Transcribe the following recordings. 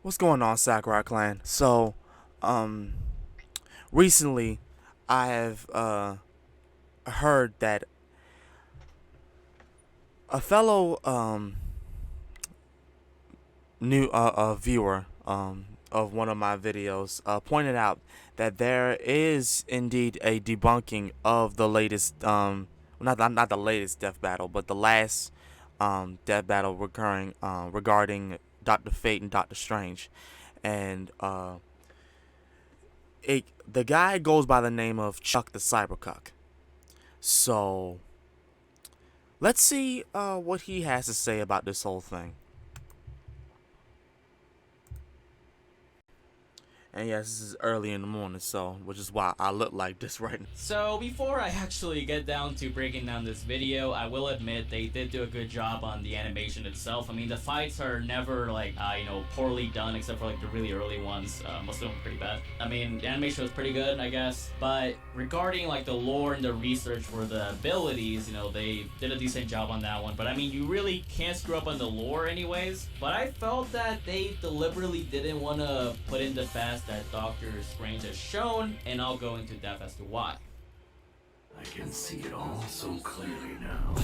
What's going on, Sakurai clan? Um, recently I have heard that a fellow new viewer of one of my videos pointed out that there is indeed a debunking of the latest not the latest death battle, but the last death battle recurring regarding Dr. Fate and Dr. Strange, and the guy goes by the name of Chuck the Cybercuck. So let's see what he has to say about this whole thing. And yes, this is early in the morning, so which is why I look like this right now. So before I actually get down to breaking down this video, I will admit they did do a good job on the animation itself. I mean, the fights are never like, poorly done except for like the really early ones. Most of them were pretty bad. I mean, the animation was pretty good, I guess. But regarding like the lore and the research for the abilities, they did a decent job on that one. But I mean, you really can't screw up on the lore anyways. But I felt that they deliberately didn't want to put in the fast that Doctor Strange has shown, and I'll go into depth as to why. I can see it all so clearly now.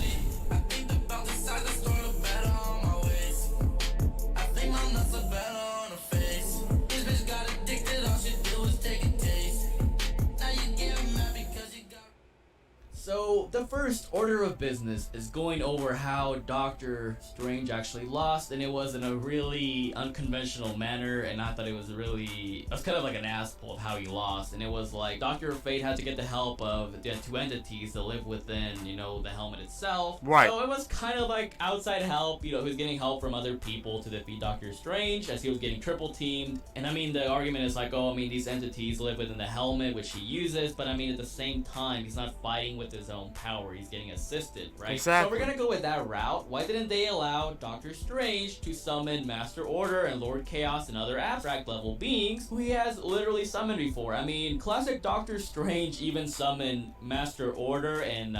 So the first order of business is going over how Doctor Strange actually lost, and it was in a really unconventional manner, and I thought it was kind of like an ass pull of how he lost. And it was like Dr. Fate had to get the help of the two entities that live within, the helmet itself. Right. So it was kind of like outside help, he was getting help from other people to defeat Doctor Strange as he was getting triple teamed. And I mean, the argument is like, these entities live within the helmet, which he uses, but I mean, at the same time, he's not fighting with his own power, he's getting assisted, right? Exactly. So we're gonna go with that route. Why didn't they allow Doctor Strange to summon Master Order and Lord Chaos and other abstract level beings who he has literally summoned before? I mean, classic Doctor Strange even summoned Master Order and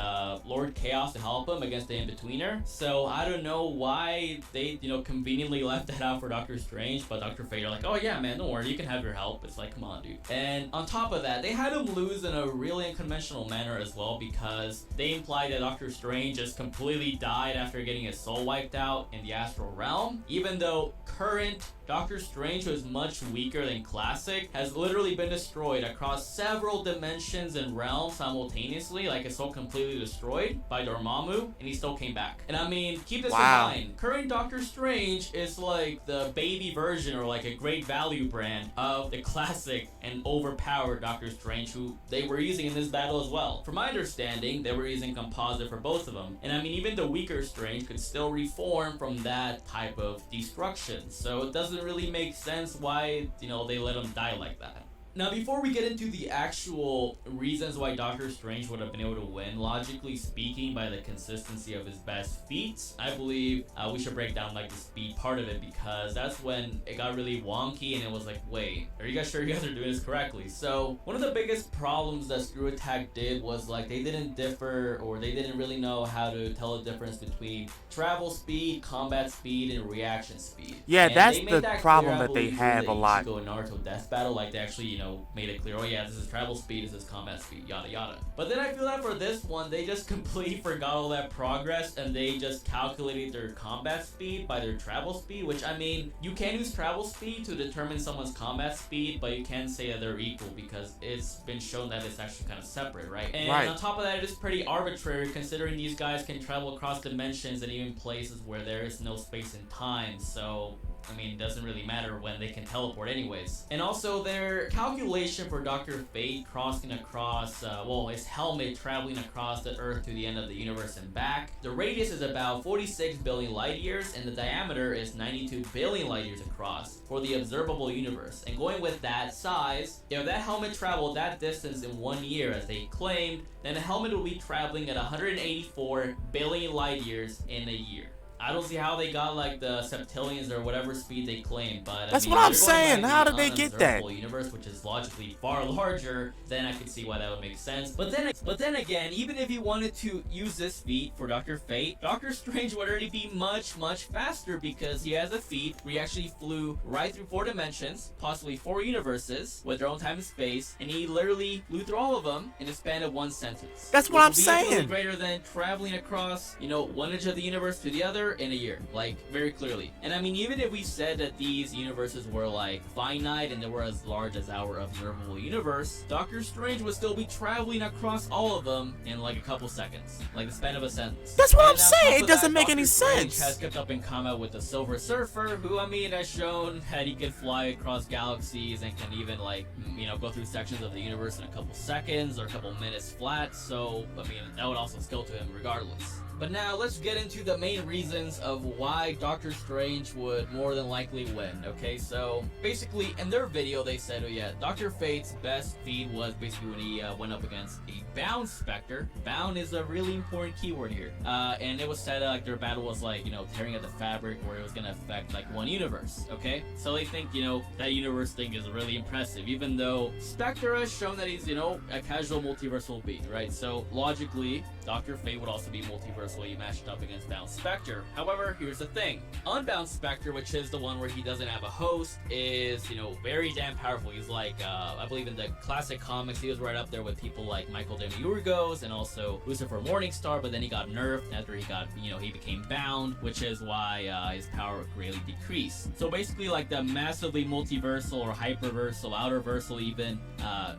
Lord Chaos to help him against the In-Betweener. So I don't know why they, conveniently left that out for Doctor Strange, but Dr. Fate are like, oh yeah, man, don't worry, you can have your help. It's like, come on, dude. And on top of that, they had him lose in a really unconventional manner as well, because they implied that Doctor Strange just completely died after getting his soul wiped out in the astral realm, even though current Doctor Strange, who is much weaker than classic, has literally been destroyed across several dimensions and realms simultaneously, like his soul completely destroyed by Dormammu, and he still came back. And I mean, keep this in mind, current Doctor Strange is like the baby version or like a great value brand of the classic and overpowered Doctor Strange, who they were using in this battle as well. From my understanding, they were using composite for both of them. And I mean, even the weaker Strange could still reform from that type of destruction. So it doesn't really make sense why, they let him die like that. Now, before we get into the actual reasons why Doctor Strange would have been able to win, logically speaking, by the consistency of his best feats, I believe we should break down like the speed part of it, because that's when it got really wonky and it was like, wait, are you guys sure you guys are doing this correctly? So one of the biggest problems that Screw Attack did was like they didn't differ, or they didn't really know how to tell the difference between travel speed, combat speed, and reaction speed. Yeah, and that's the that problem clear, that they believe, have a lot. Ichigo and Naruto death battle, like they actually, made it clear, oh yeah, this is travel speed, this is combat speed, yada yada. But then I feel that for this one, they just completely forgot all that progress, and they just calculated their combat speed by their travel speed, which, I mean, you can use travel speed to determine someone's combat speed, but you can't say that they're equal, because it's been shown that it's actually kind of separate, right? And on top of that, it is pretty arbitrary, considering these guys can travel across dimensions and even places where there is no space and time, so I mean, it doesn't really matter when they can teleport anyways. And also, their calculation for Dr. Fate crossing across, his helmet traveling across the Earth to the end of the universe and back. The radius is about 46 billion light years, and the diameter is 92 billion light years across for the observable universe. And going with that size, if that helmet traveled that distance in 1 year, as they claimed, then the helmet will be traveling at 184 billion light years in a year. I don't see how they got like the septillions or whatever speed they claim, but That's I mean, what I'm if you're going saying. by How the did they get that? unobservable universe, which is logically far larger, then I could see why that would make sense. But then again, even if you wanted to use this feat for Dr. Fate, Doctor Strange would already be much faster because he has a feat where he actually flew right through 4 dimensions, possibly 4 universes with their own time and space, and he literally flew through all of them in the span of 1 sentence. That's what I'm Which would be saying. greater than traveling across, you know, one edge of the universe to the other in a year, like very clearly. And I mean, even if we said that these universes were like finite and they were as large as our observable universe, Doctor Strange would still be traveling across all of them in like a couple seconds, like the span of a sentence. That's what I'm And on top saying. of It doesn't that, make any Doctor Strange sense. has kept up in combat with the Silver Surfer, who I mean has shown that he can fly across galaxies and can even like, you know, go through sections of the universe in a couple seconds or a couple minutes flat. So I mean, that would also skill to him regardless. But now let's get into the main reasons of why Doctor Strange would more than likely win. Okay, so basically in their video they said, oh yeah, Dr. Fate's best feat was basically when he went up against a bound Spectre. Bound is a really important keyword here. And it was said like their battle was like, you know, tearing at the fabric where it was gonna affect like one universe. Okay, so they think, you know, that universe thing is really impressive, even though Spectre has shown that he's, you know, a casual multiversal being, right? So logically, Dr. Fate would also be multiversal. He matched up against Bound Spectre. However, here's the thing. Unbound Spectre, which is the one where he doesn't have a host, is, you know, very damn powerful. He's like, I believe in the classic comics, he was right up there with people like Michael Demiurgos and also Lucifer Morningstar, but then he got nerfed after he got, you know, he became bound, which is why his power greatly decreased. So basically, like the massively multiversal or hyperversal, outerversal even,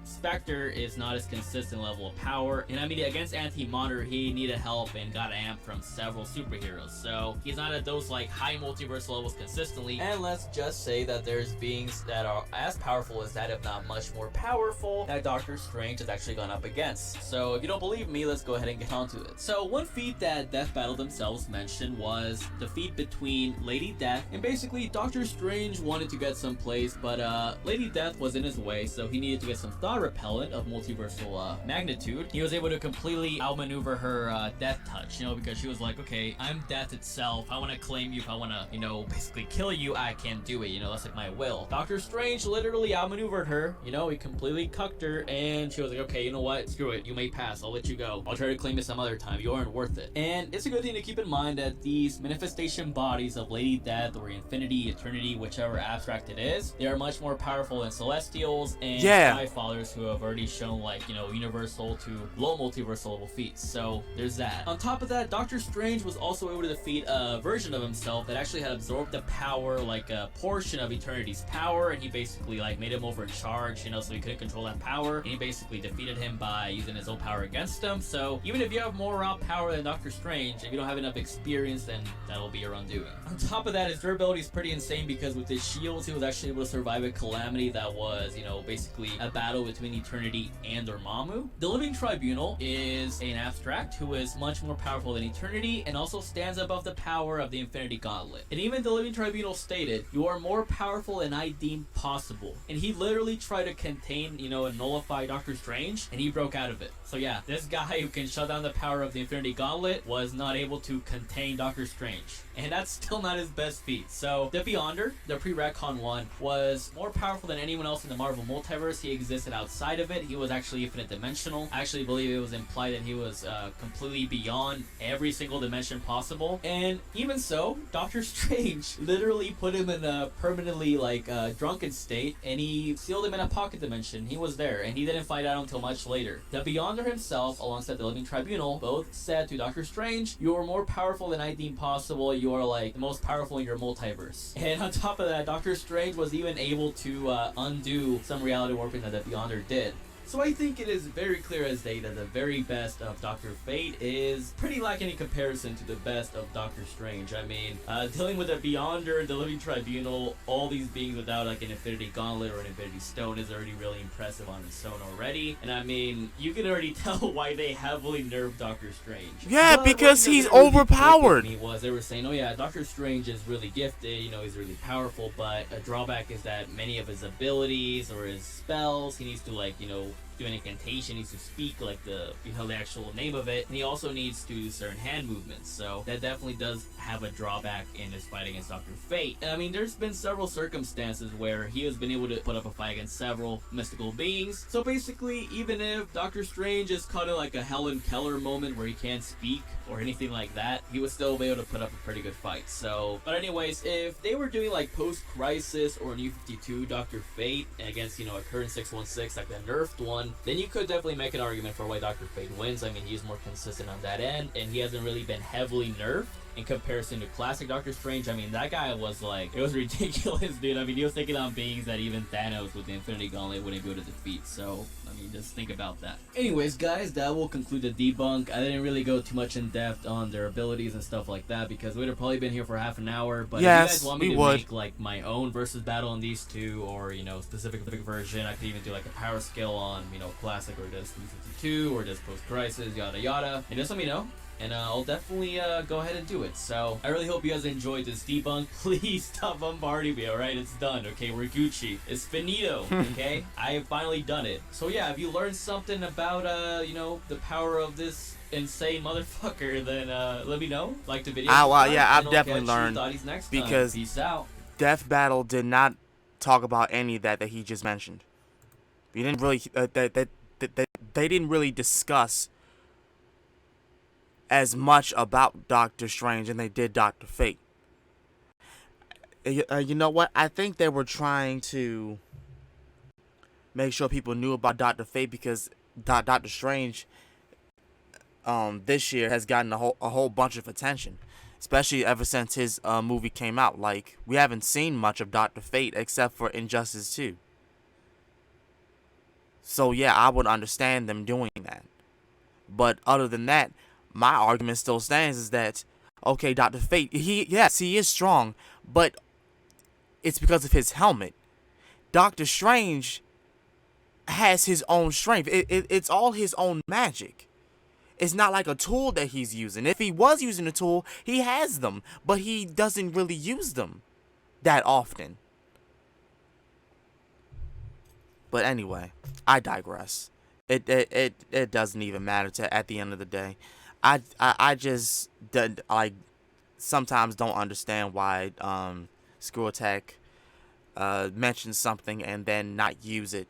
Spectre is not as consistent level of power. And I mean, against Anti-Monitor, he needed help and got amped from several superheroes. So he's not at those like high multiverse levels consistently. And let's just say that there's beings that are as powerful as that, if not much more powerful, that Doctor Strange has actually gone up against. So if you don't believe me, let's go ahead and get onto it. So one feat that Death Battle themselves mentioned was the feat between Lady Death, and basically Doctor Strange wanted to get some place, but Lady Death was in his way, so he needed to get some thought repellent of multiversal magnitude. He was able to completely outmaneuver her death touch, you know, because she was like, okay, I'm death itself. I want to claim you. If I want to, you know, basically kill you, I can't do it. You know, that's like my will. Doctor Strange literally outmaneuvered her. You know, he completely cucked her, and she was like, okay, you know what? Screw it. You may pass. I'll let you go. I'll try to claim it some other time. You aren't worth it. And it's a good thing to keep in mind that these manifestation bodies of Lady Death or Infinity, Eternity, whichever abstract it is, they are much more powerful than Celestials and Sky Fathers, who have already shown like, you know, universal to low multiversal level feats. So there's that. On top of that, Doctor Strange was also able to defeat a version of himself that actually had absorbed the power, like a portion of Eternity's power, and he basically like made him overcharged, you know, so he couldn't control that power, and he basically defeated him by using his own power against him. So even if you have more raw power than Doctor Strange, if you don't have enough experience, then that'll be your undoing. On top of that, his durability is pretty insane because with his shields, he was actually able to survive a calamity that was, you know, basically a battle between Eternity and Dormammu. The Living Tribunal is an abstract who is much more powerful than Eternity and also stands above the power of the Infinity Gauntlet. And even the Living Tribunal stated, you are more powerful than I deem possible. And he literally tried to contain, you know, and nullify Doctor Strange, and he broke out of it. So yeah, this guy who can shut down the power of the Infinity Gauntlet was not able to contain Doctor Strange. And that's still not his best feat. So the Beyonder, the pre-retcon one, was more powerful than anyone else in the Marvel multiverse. He existed outside of it. He was actually infinite dimensional. I actually believe it was implied that he was completely beyond every single dimension possible. And even so, Doctor Strange literally put him in a permanently like drunken state, and he sealed him in a pocket dimension. He was there, and he didn't find out until much later. The Beyonder himself, alongside the Living Tribunal, both said to Doctor Strange, you are more powerful than I deem possible. You are like the most powerful in your multiverse. And on top of that, Doctor Strange was even able to undo some reality warping that the Beyonder did. So I think it is very clear as day that the very best of Dr. Fate is pretty lacking in comparison to the best of Doctor Strange. I mean, dealing with a Beyonder, the Living Tribunal, all these beings without like an Infinity Gauntlet or an Infinity Stone is already really impressive on its own already. And I mean, you can already tell why they heavily nerfed Doctor Strange. Yeah, but because he's really overpowered. Me was they were saying, oh yeah, Doctor Strange is really gifted, you know, he's really powerful, but a drawback is that many of his abilities or his spells, he needs to like, you know, do an incantation, he needs to speak like the actual name of it, and he also needs to do certain hand movements. So that definitely does have a drawback in his fight against Dr. Fate. I mean, there's been several circumstances where he has been able to put up a fight against several mystical beings. So basically, even if Doctor Strange is kind of like a Helen Keller moment where he can't speak or anything like that, he would still be able to put up a pretty good fight. So, but anyways, if they were doing like post-Crisis or New 52 Dr. Fate against, you know, a current 616, like the nerfed one, then you could definitely make an argument for why Dr. Fate wins. I mean, he's more consistent on that end, and he hasn't really been heavily nerfed in comparison to classic Doctor Strange. I mean, that guy was like, it was ridiculous, dude. I mean, he was taking on beings that even Thanos with the Infinity Gauntlet wouldn't be able to defeat. So, I mean, just think about that. Anyways, guys, that will conclude the debunk. I didn't really go too much in depth on their abilities and stuff like that because we'd have probably been here for half an hour. But yes, if you guys want me to make like my own versus battle on these two, or, you know, specific version, I could even do like a power skill on, you know, classic or just 52 or just post-Crisis, yada yada. And just let me know, and I'll definitely go ahead and do it. So I really hope you guys enjoyed this debunk. Please stop bombarding me, alright? It's done, okay? We're Gucci. It's finito, okay? I have finally done it. So yeah, if you learned something about, you know, the power of this insane motherfucker, then let me know. Like the video. Well, yeah, I've definitely learned because Peace out. Death Battle did not talk about any of that he just mentioned. You didn't really, they didn't really discuss as much about Doctor Strange and they did Dr. Fate. You know what? I think they were trying to make sure people knew about Dr. Fate because Doctor Strange this year has gotten a whole bunch of attention, especially ever since his movie came out. Like, we haven't seen much of Dr. Fate except for Injustice 2. So yeah, I would understand them doing that. But other than that, my argument still stands is that, okay, Dr. Fate, he is strong, but it's because of his helmet. Doctor Strange has his own strength. It's all his own magic. It's not like a tool that he's using. If he was using a tool, he has them, but he doesn't really use them that often. But anyway, I digress. It doesn't even matter at the end of the day. I just like sometimes don't understand why Screw Attack mentions something and then not use it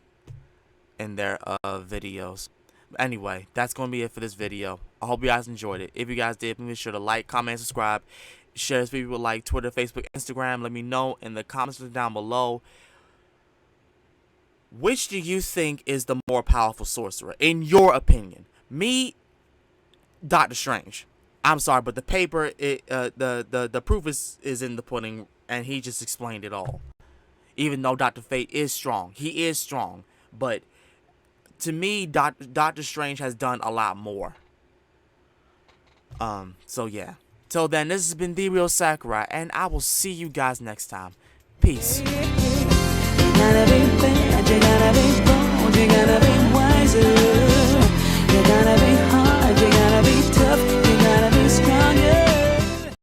in their videos. Anyway, that's going to be it for this video. I hope you guys enjoyed it. If you guys did, make sure to like, comment, and subscribe. Share this video with like Twitter, Facebook, Instagram. Let me know in the comments down below. Which do you think is the more powerful sorcerer, in your opinion? Me, Doctor Strange. I'm sorry, but the paper, the proof is in the pudding, and he just explained it all. Even though Dr. Fate is strong, he is strong, but to me, Doctor Strange has done a lot more. So yeah. Till then, this has been The Real Sakurai, and I will see you guys next time. Peace.